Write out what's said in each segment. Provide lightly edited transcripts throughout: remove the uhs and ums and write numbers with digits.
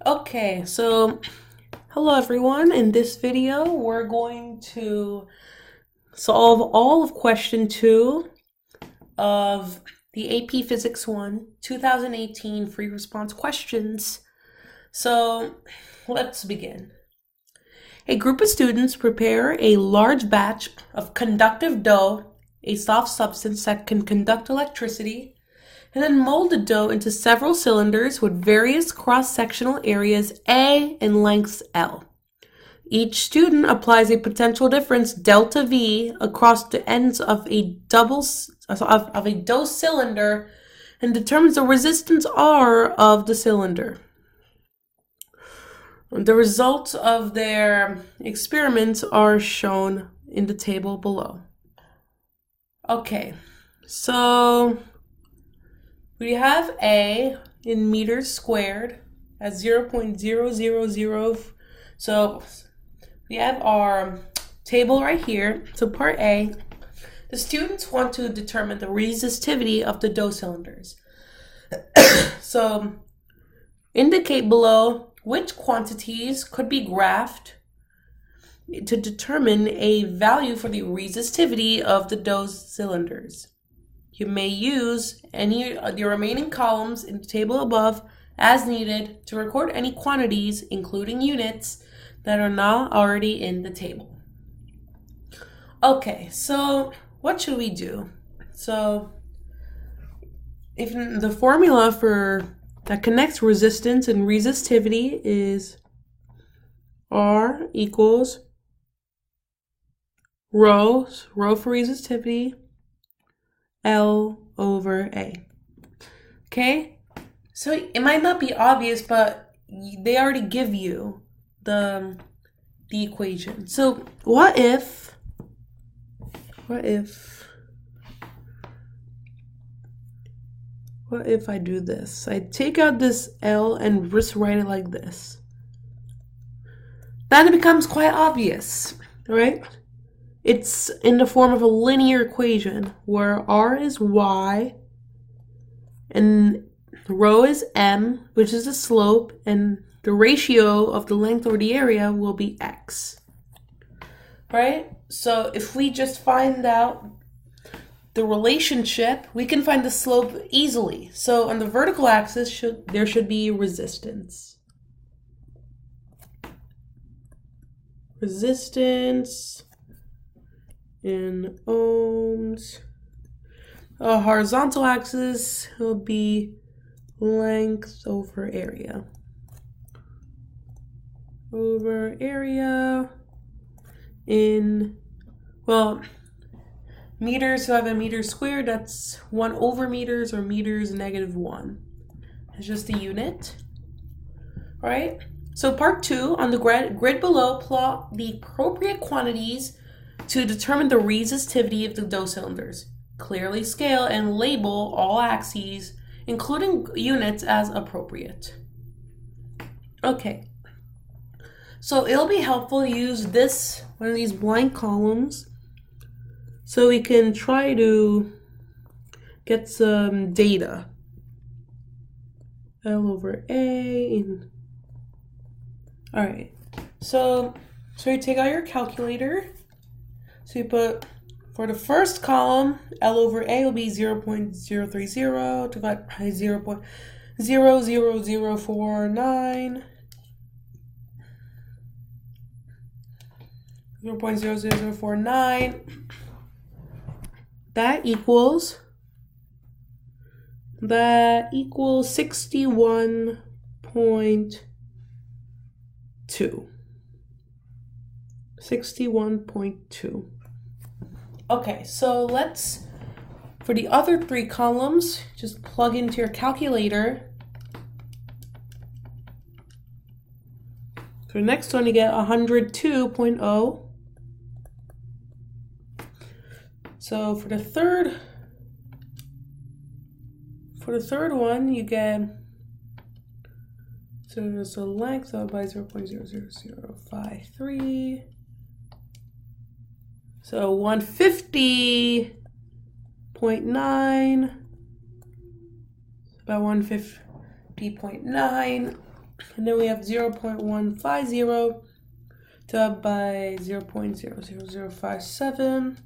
Okay, so hello everyone. In this video, we're going to solve all of question 2 of the AP Physics 1 2018 free response questions. So let's begin. A group of students prepare a large batch of conductive dough, a soft substance that can conduct electricity, and then mold the dough into several cylinders with various cross-sectional areas A and lengths L. Each student applies a potential difference delta V across the ends of a dough cylinder and determines the resistance R of the cylinder. The results of their experiments are shown in the table below. Okay, so we have A in meters squared at 0.000. So we have our table right here. So part A, the students want to determine the resistivity of the dough cylinders. So indicate below which quantities could be graphed to determine a value for the resistivity of the dough cylinders. You may use any of the remaining columns in the table above as needed to record any quantities, including units, that are not already in the table. Okay, so what should we do? So if the formula that connects resistance and resistivity is R equals rho for resistivity, L over A. Okay, so it might not be obvious, but they already give you the equation. So what if I do this? I take out this L and just write it like this. Then it becomes quite obvious, right? It's in the form of a linear equation where R is Y and rho is M, which is the slope, and the ratio of the length over the area will be X, right? So if we just find out the relationship, we can find the slope easily. So on the vertical axis, there should be resistance. Resistance in ohms. Horizontal axis will be length over area. Over area in, well, meters, so I have a meter squared, that's 1 over meters, or meters negative 1. It's just a unit, right? So part 2, on the grid below, plot the appropriate quantities to determine the resistivity of the dough cylinders. Clearly scale and label all axes, including units, as appropriate. Okay, so it'll be helpful to use one of these blank columns so we can try to get some data. L over A. All right, so you take out your calculator. So you put, for the first column, L over A will be 0.030 divided by 0.00049. 0.00049. That equals 61.2. 61.2. Okay, so let's, for the other 3 columns, just plug into your calculator. For the next one, you get 102.0. So for the third one, you get, so length by 0.00053. So 150.9, about 150.9. And then we have 0.150 divided by 0.00057.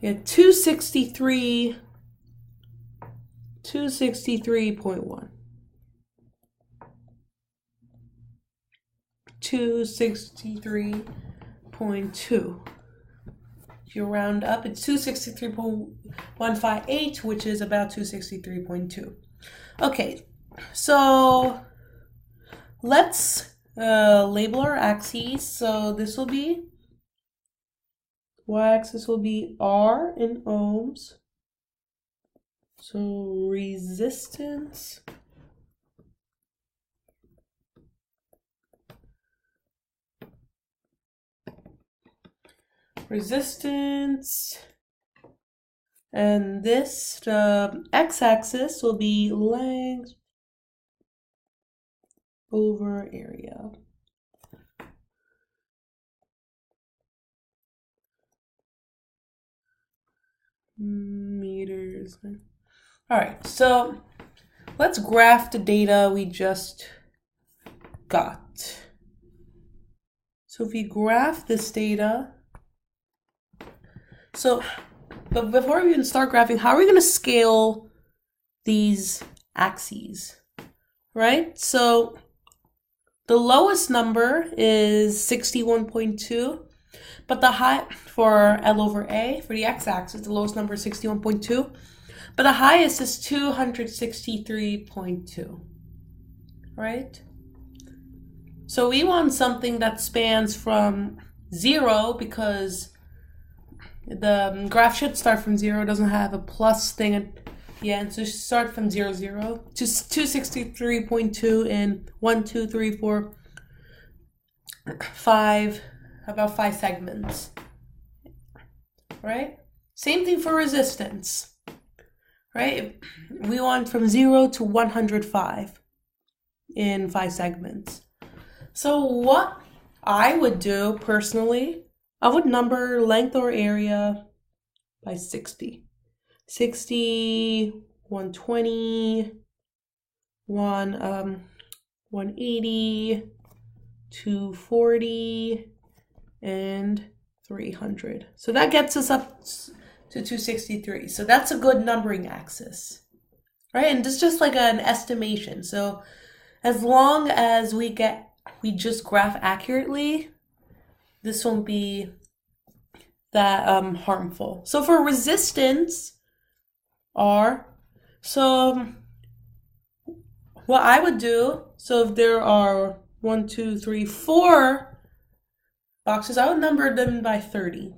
We have 263.1. 263.2. If you round up, it's 263.158, which is about 263.2. Okay, so let's label our axes. So this will be, y-axis will be R in ohms. So resistance and this, the x-axis will be length over area. Meters. All right, so let's graph the data we just got. So if we graph this data, but before we even start graphing, how are we going to scale these axes, right? So the lowest number is 61.2, but the high for L over A, for the x-axis, the lowest number is 61.2, but the highest is 263.2, right? So we want something that spans from 0 because the graph should start from 0, doesn't have a plus thing at the end, so start from 0, 0 to 263.2 in 1, 2, 3, 4, 5, about 5 segments, right? Same thing for resistance, right? We want from 0 to 105 in 5 segments. So what I would do personally, I would number length or area by 60. 60, 120, 180, 240, and 300. So that gets us up to 263. So that's a good numbering axis, right? And it's just like an estimation. So as long as we just graph accurately, this won't be that harmful. So for resistance R, so what I would do, so if there are 1, 2, 3, 4 boxes, I would number them by 30.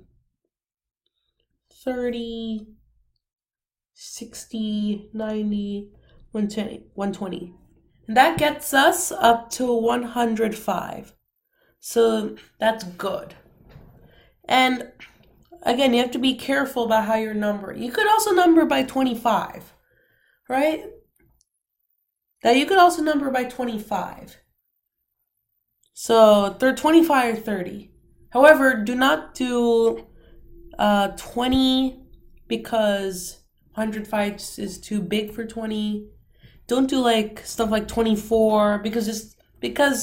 30, 60, 90, 120. And that gets us up to 105. So that's good. And again, you have to be careful about how you're numbering. You could also number by 25, right? That you could also number by 25. So they're 25 or 30. However, do not do 20 because 105 is too big for 20. Don't do like stuff like 24 because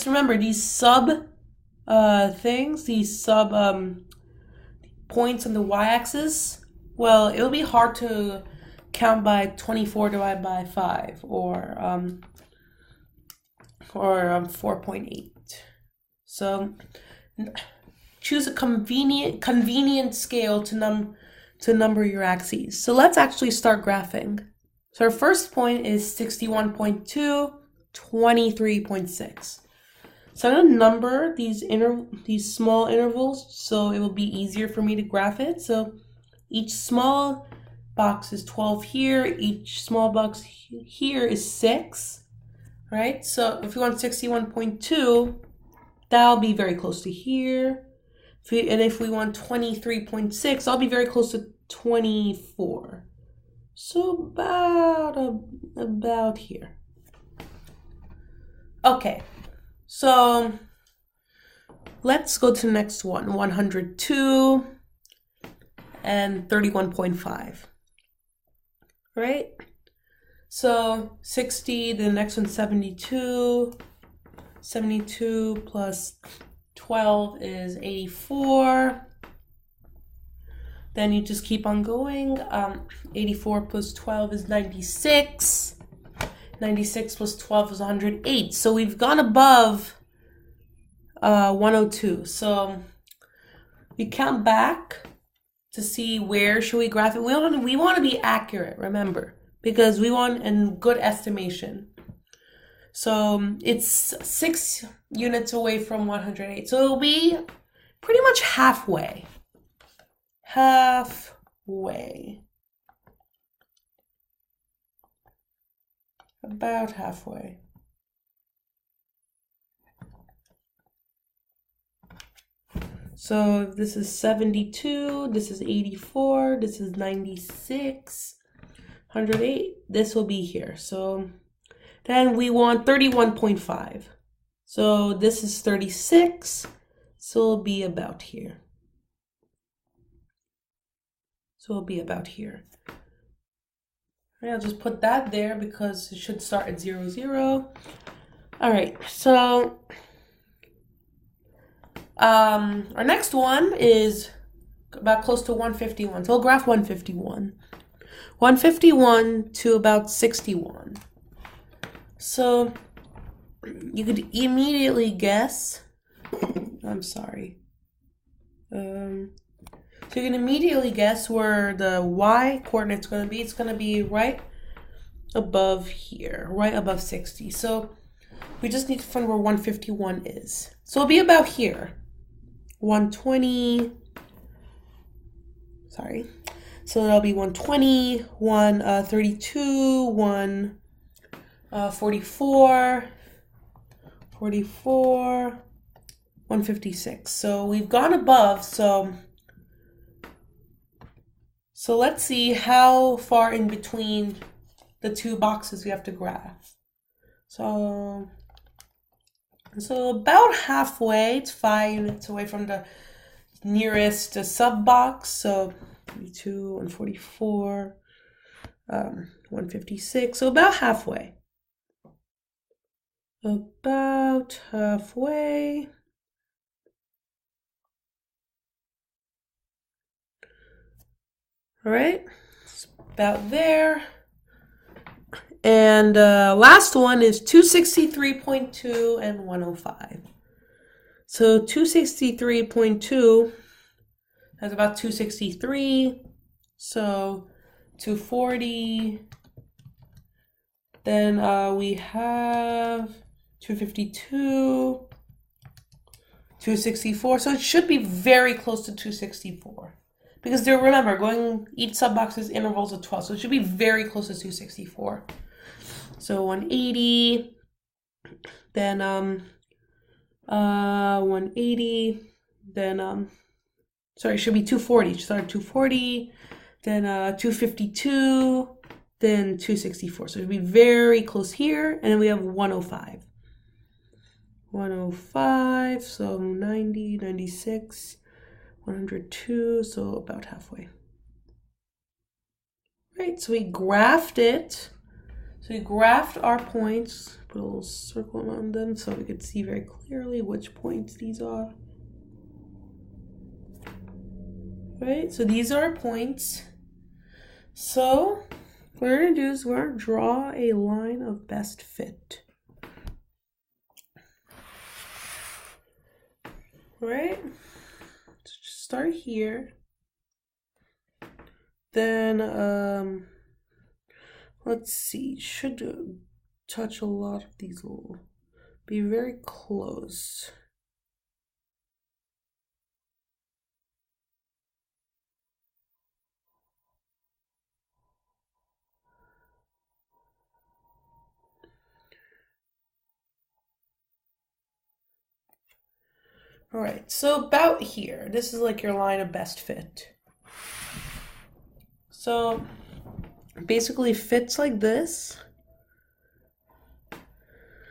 remember these sub things, these sub points on the y-axis, well, it'll be hard to count by 24 divided by 5 or 4.8. So choose a convenient scale to number your axes. So let's actually start graphing. So our first point is 61.2, 23.6. So I'm going to number these small intervals so it will be easier for me to graph it. So each small box is 12 here, each small box here is 6, right? So if we want 61.2, that'll be very close to here. And if we want 23.6, I'll be very close to 24. So about here. Okay. So let's go to the next one, 102 and 31.5, right? So 60, the next one's 72, 72 plus 12 is 84. Then you just keep on going. 84 plus 12 is 96. 96 plus 12 is 108. So we've gone above 102. So you count back to see where should we graph it. We want to be accurate, remember, because we want a good estimation. So it's 6 units away from 108. So it'll be pretty much halfway. Halfway. About halfway. So this is 72, this is 84, this is 96, 108. This will be here. So then we want 31.5. So this is 36, so it'll be about here. So it'll be about here. Right, I'll just put that there because it should start at 0, 0. All right, so our next one is about close to 151. So we'll graph 151. 151 to about 61. So you could immediately guess, I'm sorry. So you can immediately guess where the y coordinate's going to be. It's going to be right above here, right above 60. So we just need to find where 151 is. So it'll be about here. 120, sorry. So that'll be 120, 132, 144, 44, 156. So we've gone above, so let's see how far in between the two boxes we have to graph. So about halfway, it's 5 units away from the nearest sub box. So 32, 144, 156. So about halfway. About halfway. All right, it's about there. And last one is 263.2 and 105. So 263.2 has about 263. So 240. Then we have 252, 264. So it should be very close to 264. Because they're, remember, each sub box is intervals of 12. So it should be very close to 264. So 180, then 180, then sorry, it should be 240. Start 240, then 252, then 264. So it would be very close here, and then we have 105. 105, so 90, 96, 102, so about halfway. Right, so we graphed it. So we graphed our points, put a little circle around them so we could see very clearly which points these are. Right, so these are our points. So what we're going to do is we're going to draw a line of best fit. Right, so just start here. Then let's see, should touch a lot of these, will be very close. All right, so about here, this is like your line of best fit. So basically fits like this.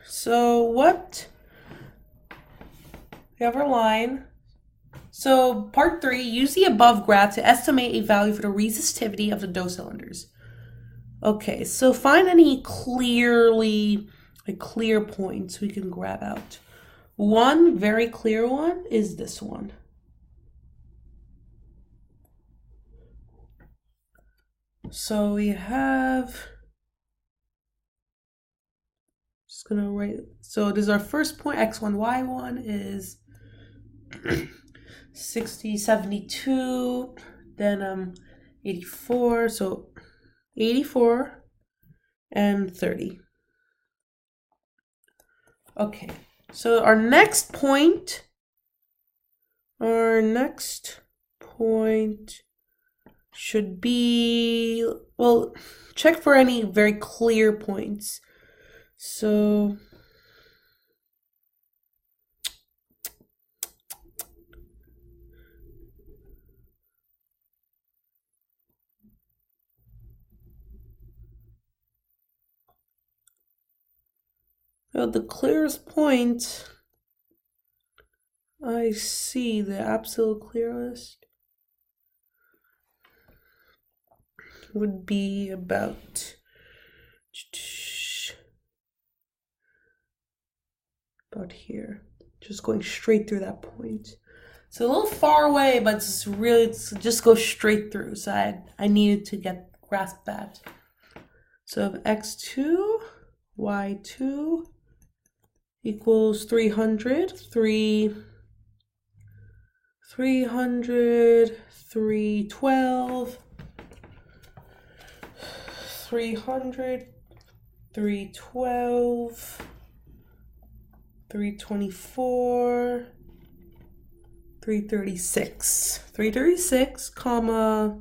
So what? We have our line. So part 3, use the above graph to estimate a value for the resistivity of the dose cylinders. Okay, so find any clearly like clear points we can grab out. One very clear one is this one. So we have, just gonna write, so this is our first point, x1, y1 is 60, 72, then 84, so 84 and 30. Okay, so our next point should be, well, check for any very clear points. So the clearest point I see, the absolute clearest, would be about here, just going straight through that point. It's a little far away, but it's just go straight through. So I needed to grasp that. So x2, y2 equals 300, 300, 312, 300, 312, 324, 336. 336, comma,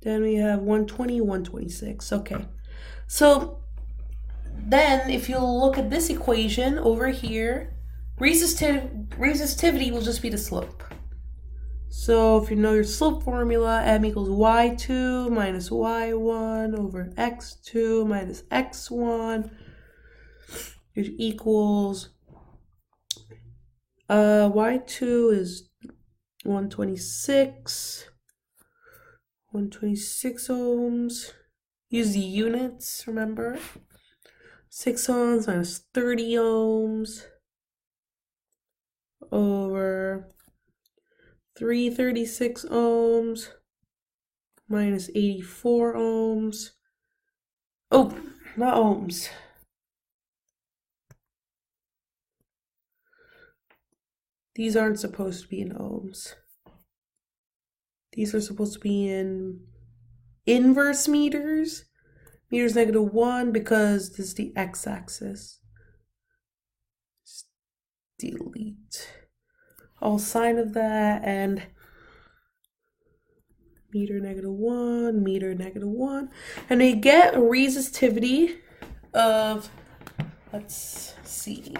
then we have 120, 126. Okay. So then if you look at this equation over here, resistivity will just be the slope. So if you know your slope formula, m equals y2 minus y1 over x2 minus x1, which equals y2 is 126 ohms. Use the units, remember? 6 ohms minus 30 ohms over 336 ohms minus 84 ohms. Oh, not ohms. These aren't supposed to be in ohms. These are supposed to be in inverse meters. Meters -1 because this is the x-axis. Delete all sign of that, and meter -1, meter -1, and they get a resistivity of, let's see,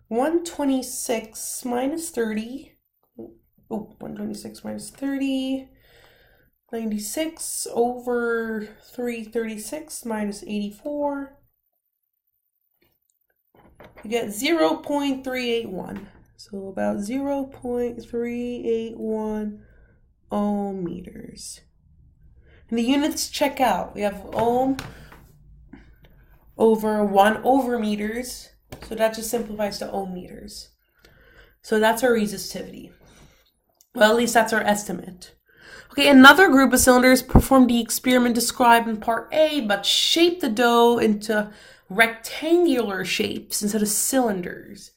126 minus 30. Oh, 126 minus 30. 96 over 336 minus 84. You get 0.381. So about 0.381 ohm meters. And the units check out. We have ohm over 1 over meters. So that just simplifies to ohm meters. So that's our resistivity. Well, at least that's our estimate. Okay, another group of cylinders performed the experiment described in part A, but shaped the dough into rectangular shapes instead of cylinders.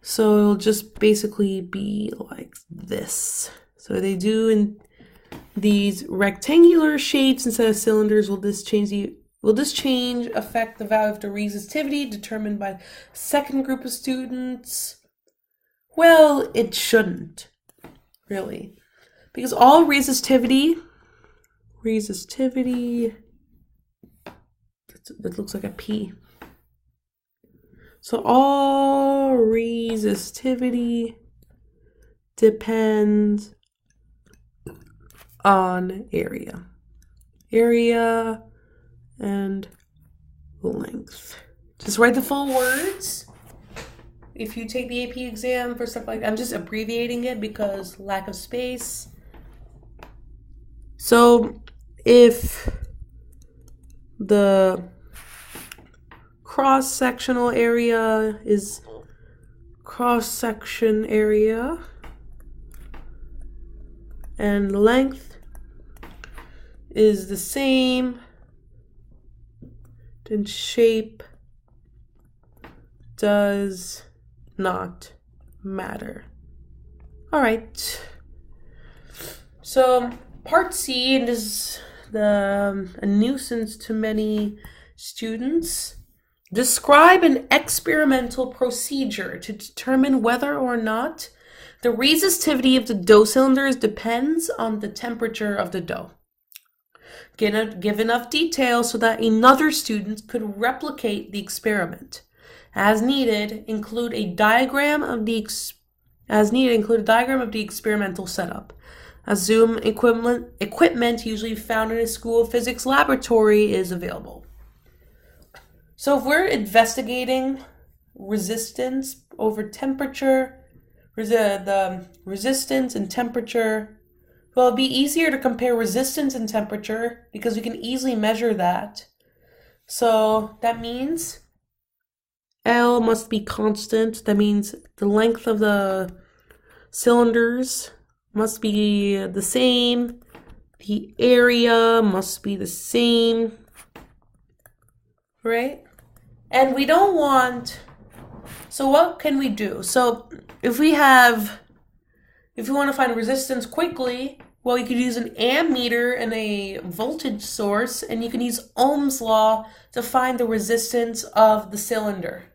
So it'll just basically be like this. So they do in these rectangular shapes instead of cylinders. Will this change affect the value of the resistivity determined by the second group of students? Well, it shouldn't, really. Because all resistivity, that looks like a P. So all resistivity depends on area. Area and length. Just write the full words. If you take the AP exam for stuff like that, I'm just abbreviating it because lack of space. So if the cross-sectional area is cross-section area, and length is the same, then shape does not matter. All right. So part C, and this is a nuisance to many students. Describe an experimental procedure to determine whether or not the resistivity of the dough cylinders depends on the temperature of the dough. Give enough detail so that another student could replicate the experiment. As needed, include a diagram of the experimental setup. Assume equipment usually found in a school physics laboratory is available. So if we're investigating resistance over temperature, the resistance and temperature, well, it'd be easier to compare resistance and temperature because we can easily measure that. So that means L must be constant. That means the length of the cylinders must be the same. The area must be the same, right? And we don't want, so what can we do? So if we want to find resistance quickly, well, you could use an ammeter and a voltage source, and you can use Ohm's law to find the resistance of the cylinder.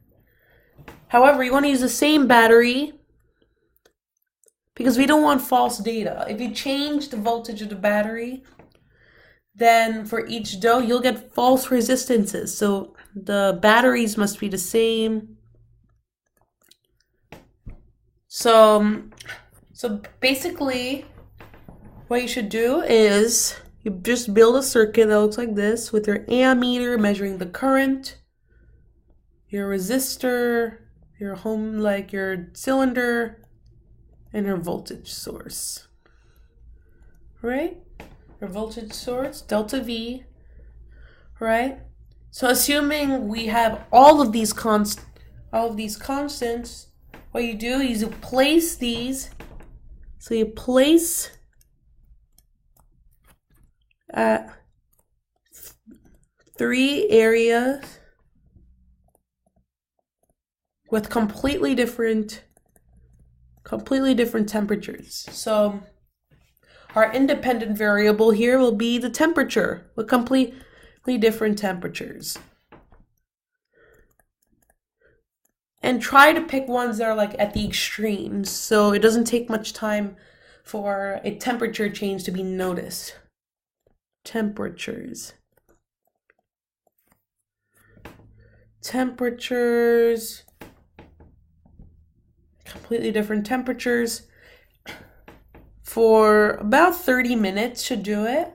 However, you want to use the same battery because we don't want false data. If you change the voltage of the battery, then for each dough, you'll get false resistances. So the batteries must be the same. So basically, what you should do is you just build a circuit that looks like this with your ammeter measuring the current, your resistor, your cylinder, and your voltage source. Right? Your voltage source, delta V, right? So assuming we have all of these constants, what you do is you place these. So you place at 3 areas with completely different temperatures. So our independent variable here will be the temperature with completely different temperatures. And try to pick ones that are like at the extremes, so it doesn't take much time for a temperature change to be noticed. Temperatures, completely different temperatures. For about 30 minutes should do it.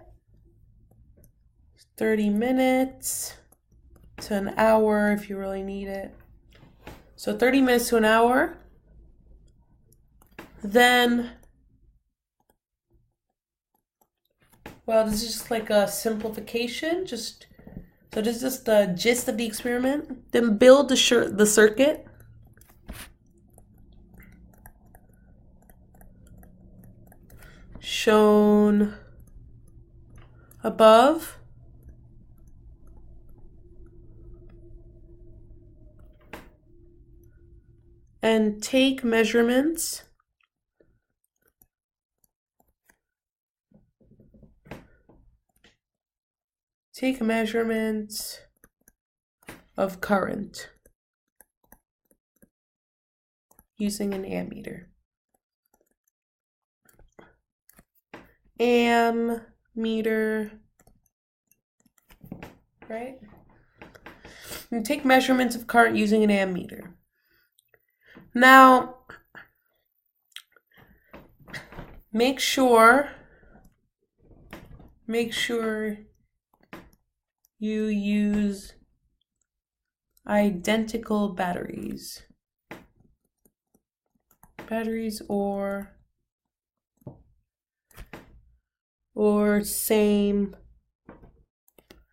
30 minutes to an hour if you really need it. So 30 minutes to an hour. Then, well, this is just like a simplification. So this is just the gist of the experiment. Then build the circuit. Shown above. And take measurements of current using an ammeter. Ammeter, right? And take measurements of current using an ammeter. Now, make sure you use identical batteries or same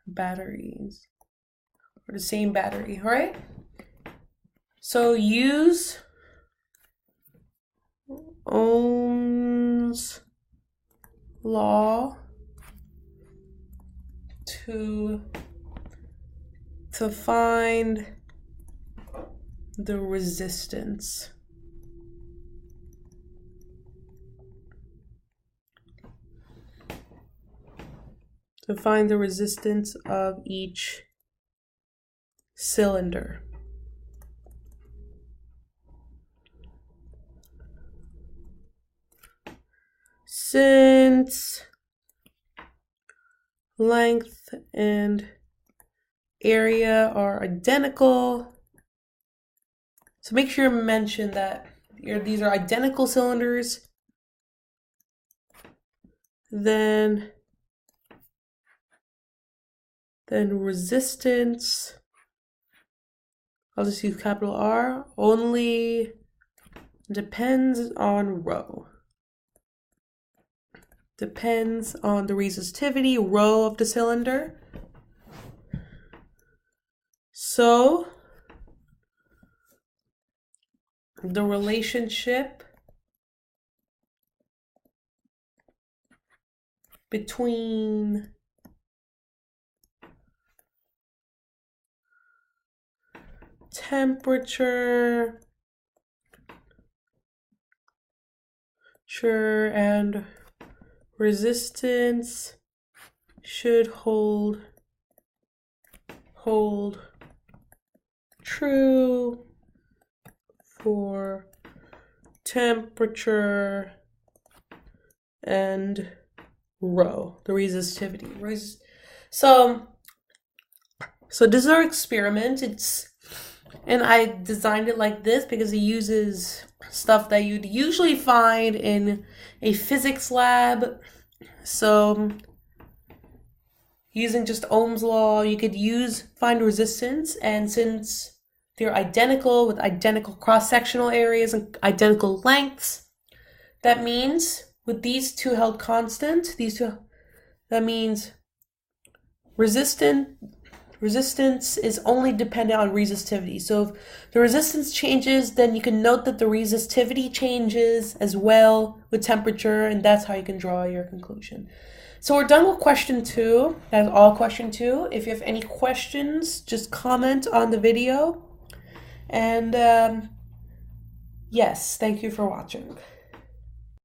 batteries or the same battery, all right? So use Ohm's law to find the resistance. To find the resistance of each cylinder. Since length and area are identical, so make sure you mention that these are identical cylinders, then resistance, I'll just use capital R, only depends on rho. Depends on the resistivity, rho of the cylinder. So the relationship between temperature and resistance should hold true for temperature and rho, the resistivity. So this is our experiment. And I designed it like this because it uses stuff that you'd usually find in a physics lab. So using just Ohm's law, you could find resistance, and since they're identical with identical cross-sectional areas and identical lengths, that means with these two held constant, that means resistance is only dependent on resistivity. So if the resistance changes, then you can note that the resistivity changes as well with temperature, and that's how you can draw your conclusion. So we're done with question 2. That's all question 2. If you have any questions, just comment on the video. And yes, thank you for watching.